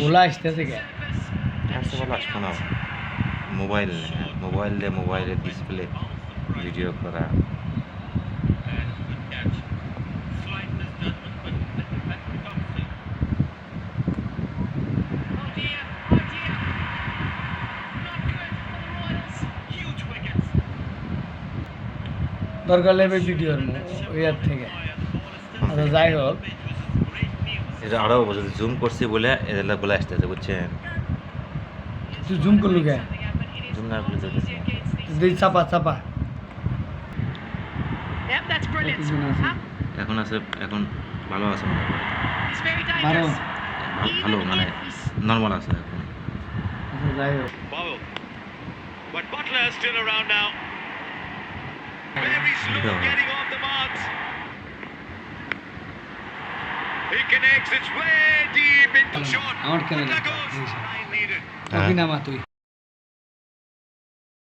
OLA আসতেছে কে আসতে বলো আসবো না মোবাইল নেই মোবাইল দিয়ে মোবাইলের ডিসপ্লে ভিডিও করা দরকার লেবে ভিডিওর ইয়ার থেকে আচ্ছা যাই হোক এটা আরও যদি জুম করছি বলে এদের বলে আসতেছে বুঝছেন তুই জুম করলু কে জুম না করলে তো দেখি দিই চাপা চাপা Yep, that's brilliant. কতজন আছে? এখন আছে এখন ভালো আছে মনে হয় It's very 12 dangerous. ভালো মানে নর্মাল আছে এখন আচ্ছা যাই হোক Bowell. But Butler is still around now. Very slow Yeah. getting off the marks. He connects, it's way deep into shot. আমার কেন Butler goes. Line needed. কবি নামা তুই